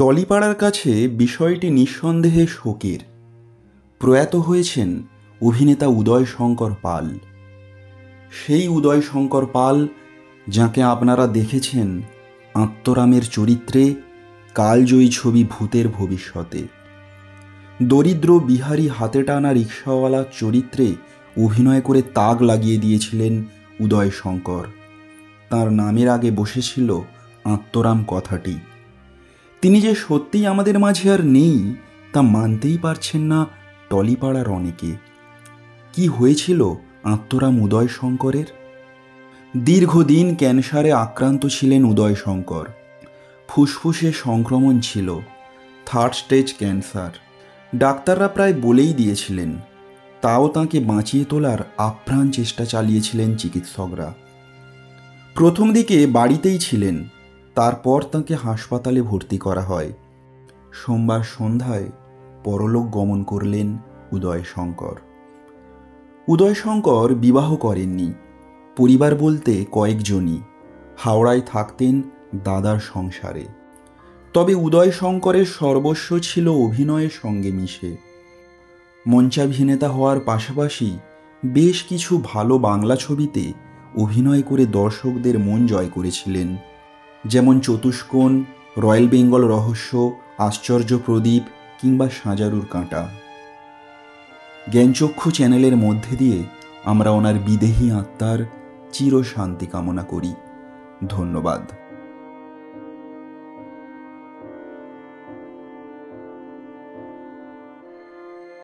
টলিপাড়ার কাছে বিষয়টি নিঃসন্দেহে শোকের। প্রয়াত হয়েছেন অভিনেতা উদয় শঙ্কর পাল। সেই উদয় শঙ্কর পাল যাকে আপনারা দেখেছেন আত্মরামের চরিত্রে কালজয়ী ছবি ভূতের ভবিষ্যতে। দরিদ্র বিহারি হাতে টানা রিক্সাওয়ালা চরিত্রে অভিনয় করে তাক লাগিয়ে দিয়েছিলেন উদয় শঙ্কর। তাঁর নামের আগে বসেছিল আত্মরাম কথাটি। তিনি যে সত্যিই আমাদের মাঝে আর নেই তা মানতেই পারছেন না টলিপাড়ার অনেকে। কি হয়েছিল আত্মরাম উদয় শঙ্করের? দীর্ঘদিন ক্যান্সারে আক্রান্ত ছিলেন উদয় শঙ্কর। ফুসফুসে সংক্রমণ ছিল, 3rd স্টেজ ক্যান্সার। ডাক্তাররা প্রায় বলেই দিয়েছিলেন, তাও তাঁকে বাঁচিয়ে তোলার আপ্রাণ চেষ্টা চালিয়েছিলেন চিকিৎসকরা। প্রথম দিকে বাড়িতেই ছিলেন, তারপর তাঁকে হাসপাতালে ভর্তি করা হয়। সোমবার সন্ধ্যায় পরলোক গমন করলেন উদয় শঙ্কর। উদয় শঙ্কর বিবাহ করেননি, পরিবার বলতে কয়েকজনই। হাওড়ায় থাকতেন দাদার সংসারে। তবে উদয় শঙ্করের সর্বস্ব ছিল অভিনয়ের সঙ্গে মিশে। মঞ্চাভিনেতা হওয়ার পাশাপাশি বেশ কিছু ভালো বাংলা ছবিতে অভিনয় করে দর্শকদের মন জয় করেছিলেন, যেমন চতুষ্কোণ, রয়্যাল বেঙ্গল রহস্য, আশ্চর্য প্রদীপ কিংবা সাজারুর কাঁটা। জ্ঞানচক্ষু চ্যানেলের মধ্যে দিয়ে আমরা ওনার বিদেহী আত্মার চিরশান্তি কামনা করি। ধন্যবাদ।